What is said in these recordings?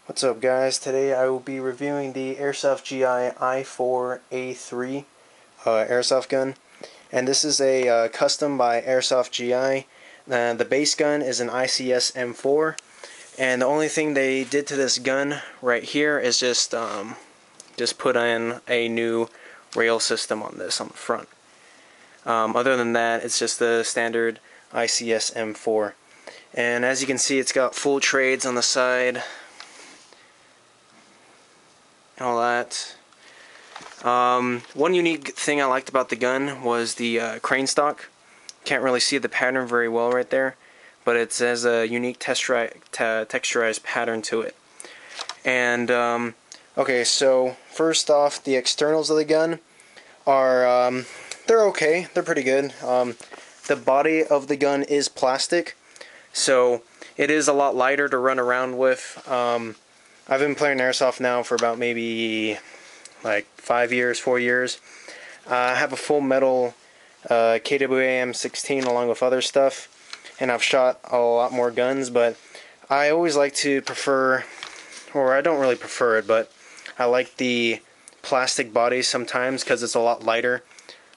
What's up, guys? Today I will be reviewing the Airsoft GI I4-A3 airsoft gun, and this is a custom by Airsoft GI. The base gun is an ICS M4, and the only thing they did to this gun right here is just put in a new rail system on this on the front. Other than that, it's just the standard ICS M4, and as you can see, it's got full trades on the side. All that. One unique thing I liked about the gun was the crane stock. Can't really see the pattern very well right there, but it has a unique texturized pattern to it. And okay, so first off, the externals of the gun are they're okay. They're pretty good. The body of the gun is plastic, so it is a lot lighter to run around with. I've been playing Airsoft now for about maybe like 4 years. I have a full metal KWA M16 along with other stuff, and I've shot a lot more guns, but I always like to prefer, or I don't really prefer it, but I like the plastic body sometimes because it's a lot lighter,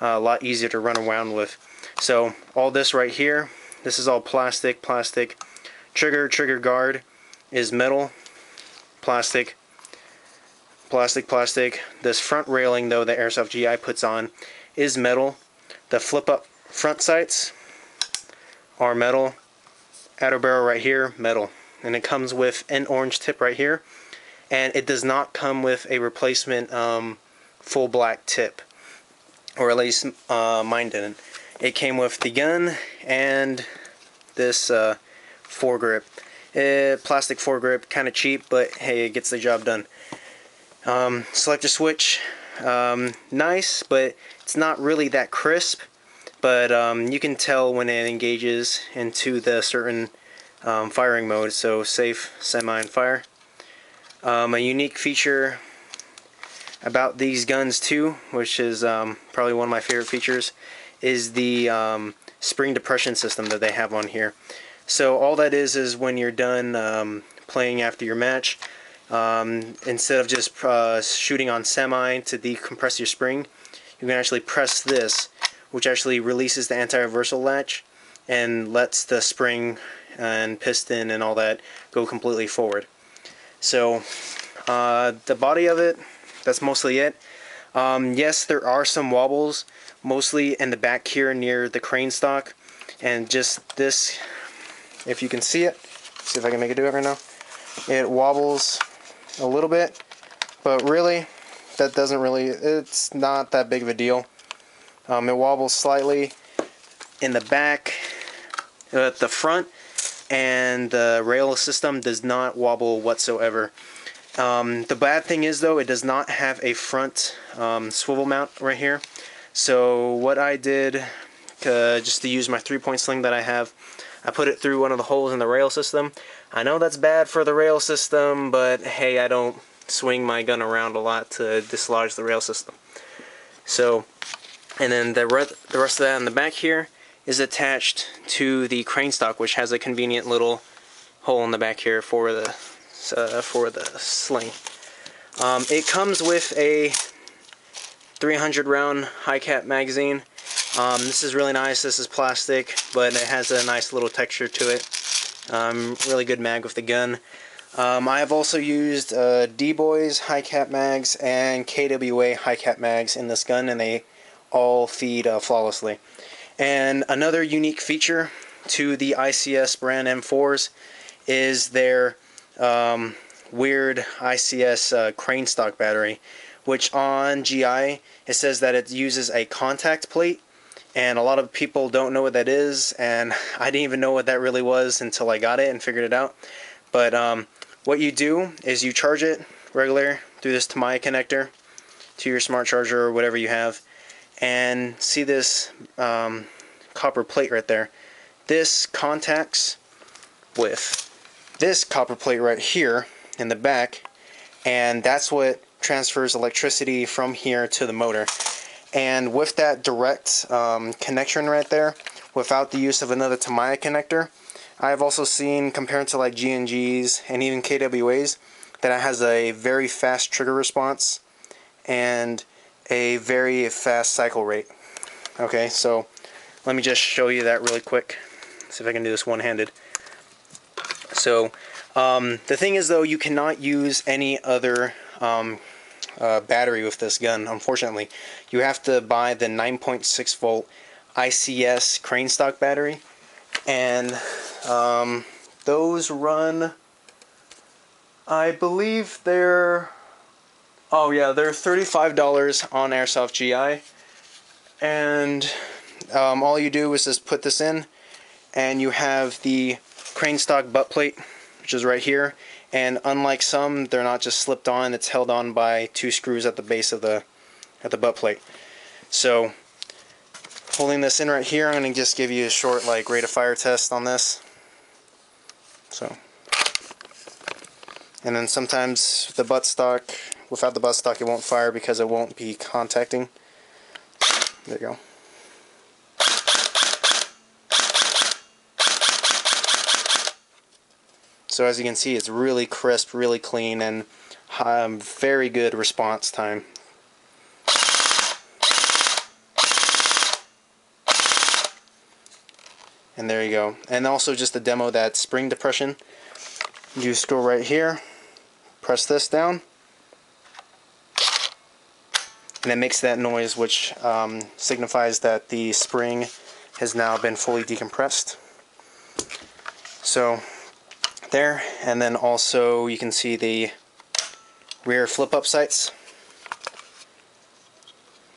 a lot easier to run around with. So all this right here, this is all plastic. Trigger guard is metal. Plastic. This front railing, though, that Airsoft GI puts on is metal. The flip-up front sights are metal. Outer barrel right here, metal. And it comes with an orange tip right here. And it does not come with a replacement full black tip. Or at least mine didn't. It came with the gun and this foregrip. Plastic foregrip, kind of cheap, but hey, it gets the job done. Selector switch, nice, but it's not really that crisp. But you can tell when it engages into the certain firing mode, so safe, semi, and fire. A unique feature about these guns too, which is probably one of my favorite features, is the spring depression system that they have on here. So all that is when you're done playing after your match, instead of just shooting on semi to decompress your spring, you can actually press this, which actually releases the anti-reversal latch and lets the spring and piston and all that go completely forward. So the body of it, that's mostly it. Yes, there are some wobbles, mostly in the back here near the crane stock, and just this. If you can see it, see if I can make it do it right now. It wobbles a little bit, but really, that doesn't really, it's not that big of a deal. It wobbles slightly in the back, at the front, and the rail system does not wobble whatsoever. The bad thing is, though, it does not have a front swivel mount right here. So what I did, just to use my 3-point sling that I have, I put it through one of the holes in the rail system. I know that's bad for the rail system, but hey, I don't swing my gun around a lot to dislodge the rail system. So, and then the rest of that in the back here is attached to the crane stock, which has a convenient little hole in the back here for the sling. It comes with a 300 round high cap magazine. This is really nice. This is plastic, but it has a nice little texture to it. Really good mag with the gun. I have also used D-Boys high cap mags and KWA high cap mags in this gun, and they all feed flawlessly. And another unique feature to the ICS brand M4s is their weird ICS crane stock battery, which on GI it says that it uses a contact plate. And a lot of people don't know what that is, and I didn't even know what that really was until I got it and figured it out. But what you do is you charge it regular through this Tamiya connector to your smart charger or whatever you have, and see this copper plate right there. This contacts with this copper plate right here in the back, and that's what transfers electricity from here to the motor. And with that direct connection right there, without the use of another Tamiya connector, I've also seen, compared to like G&Gs and even KWAs, that it has a very fast trigger response and a very fast cycle rate. Okay, so let me just show you that really quick. See if I can do this one-handed. So the thing is, though, you cannot use any other battery with this gun, unfortunately. You have to buy the 9.6 volt ICS crane stock battery, and those run, I believe they're, oh yeah, they're $35 on Airsoft GI, and all you do is just put this in, and you have the crane stock butt plate, which is right here, and unlike some, they're not just slipped on, it's held on by 2 screws at the base of the butt plate. So holding this in right here, I'm going to just give you a short rate of fire test on this. So, and then sometimes the butt stock, without the butt stock, it won't fire because it won't be contacting. There you go. So as you can see, it's really crisp, really clean, and very good response time. And there you go. And also just to demo that spring depression, you just go right here, press this down, and it makes that noise, which signifies that the spring has now been fully decompressed. So there, and then also you can see the rear flip-up sights.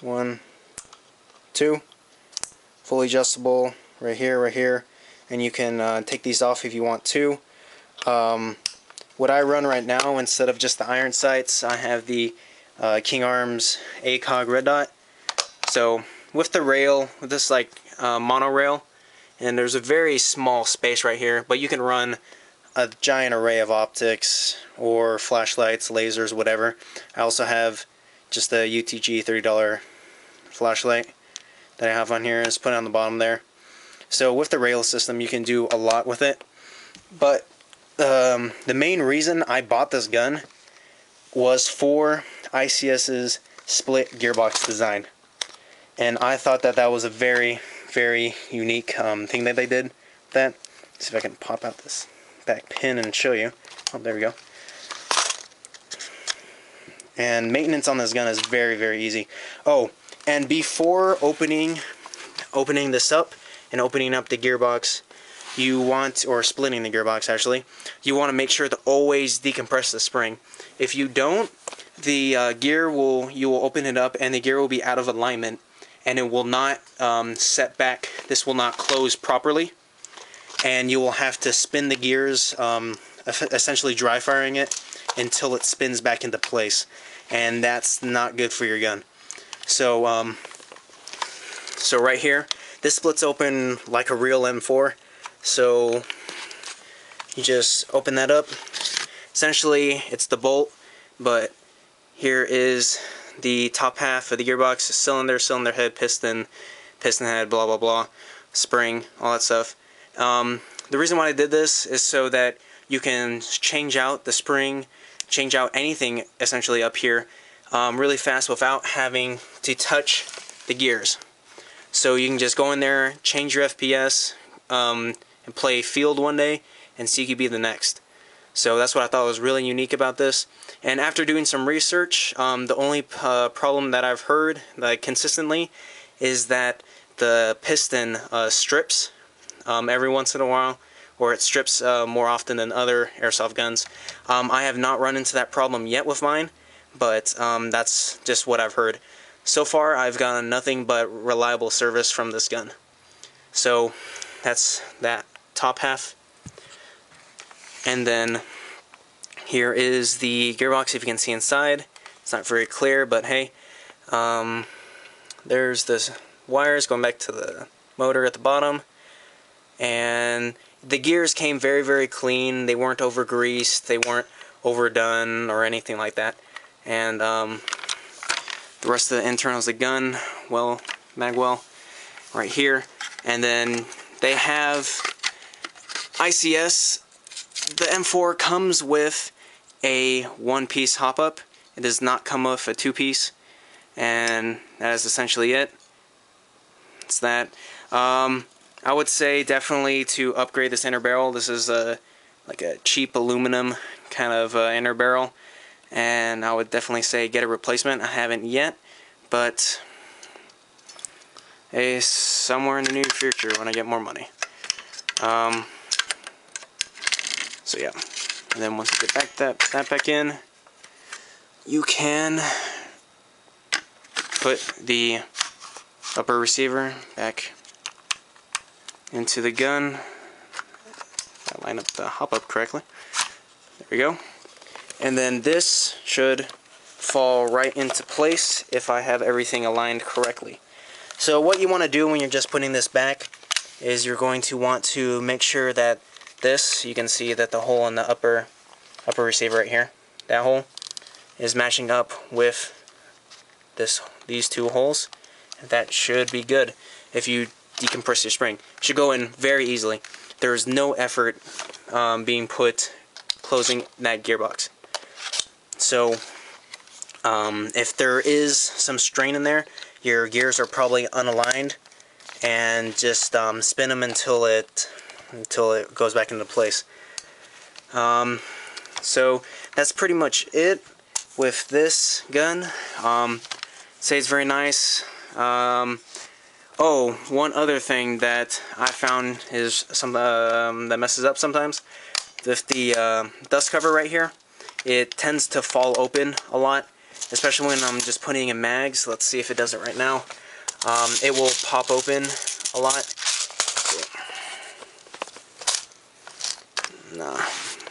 1, 2, fully adjustable right here, and you can take these off if you want to. What I run right now, instead of just the iron sights, I have the King Arms ACOG red dot. So with the rail, with this mono rail, and there's a very small space right here, but you can run a giant array of optics or flashlights, lasers, whatever. I also have just a UTG $30 flashlight that I have on here. It's put on the bottom there. So with the rail system, you can do a lot with it. But the main reason I bought this gun was for ICS's split gearbox design, and I thought that that was a very, very unique thing that they did. Let's see if I can pop out this back pin and show you. Oh, there we go. And maintenance on this gun is very, very easy. Oh, and before opening this up and opening up the gearbox, you want, or splitting the gearbox actually, you want to make sure to always decompress the spring. If you don't, the gear you will open it up and the gear will be out of alignment, and it will not set back. This will not close properly, and you will have to spin the gears, essentially dry firing it until it spins back into place, and that's not good for your gun. So so right here, this splits open like a real M4. So you just open that up. Essentially it's the bolt, but here is the top half of the gearbox: cylinder, cylinder head, piston, piston head, blah blah blah, spring, all that stuff. The reason why I did this is so that you can change out the spring, change out anything essentially up here really fast without having to touch the gears. So you can just go in there, change your FPS, and play field one day and CQB the next. So that's what I thought was really unique about this. And after doing some research, the only problem that I've heard consistently is that the piston strips every once in a while, or it strips more often than other airsoft guns. I have not run into that problem yet with mine, but that's just what I've heard. So far, I've gotten nothing but reliable service from this gun. So that's that top half. And then here is the gearbox, if you can see inside. It's not very clear, but hey, there's the wires going back to the motor at the bottom. And the gears came very, very clean. They weren't over greased, they weren't overdone or anything like that. And the rest of the internals of the gun, well, magwell right here. And then they have ICS. The M4 comes with a one-piece hop-up. It does not come with a two-piece, and that is essentially it. It's that. I would say definitely to upgrade this inner barrel. This is like a cheap aluminum kind of inner barrel, and I would definitely say get a replacement. I haven't yet, but somewhere in the near future when I get more money. So yeah, and then once you get that back in, you can put the upper receiver back into the gun. I line up the hop-up correctly. There we go. And then this should fall right into place if I have everything aligned correctly. So what you want to do when you're just putting this back is you're going to want to make sure that this, you can see that the hole in the upper receiver right here, that hole is matching up with these two holes. That should be good. If you decompress your spring, it should go in very easily. There is no effort being put closing that gearbox. So if there is some strain in there, your gears are probably unaligned, and just spin them until it goes back into place. So that's pretty much it with this gun. Say it's very nice. Oh, one other thing that I found is some that messes up sometimes. With the dust cover right here, it tends to fall open a lot, especially when I'm just putting in mags. Let's see if it does it right now. It will pop open a lot. Nah,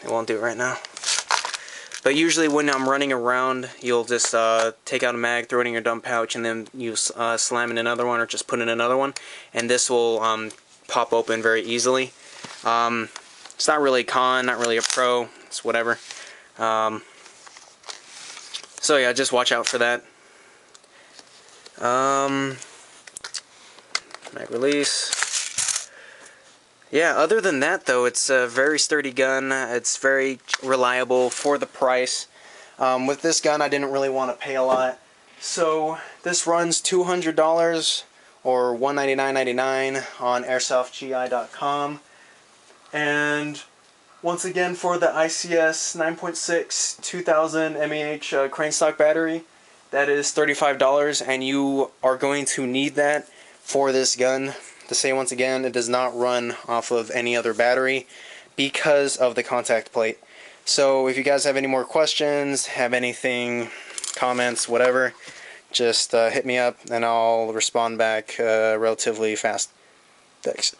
it won't do it right now. But usually when I'm running around, you'll just take out a mag, throw it in your dump pouch, and then you slam in another one or just put in another one. And this will pop open very easily. It's not really a con, not really a pro, it's whatever. So yeah, just watch out for that. Mag release. Yeah, other than that though, it's a very sturdy gun. It's very reliable for the price. With this gun, I didn't really want to pay a lot. So this runs $200 or $199.99 on airsoftgi.com. And once again, for the ICS 9.6 2000 mAh crane stock battery, that is $35, and you are going to need that for this gun. To say once again, it does not run off of any other battery because of the contact plate. So if you guys have any more questions, have anything, comments, whatever, just hit me up and I'll respond back relatively fast. Thanks.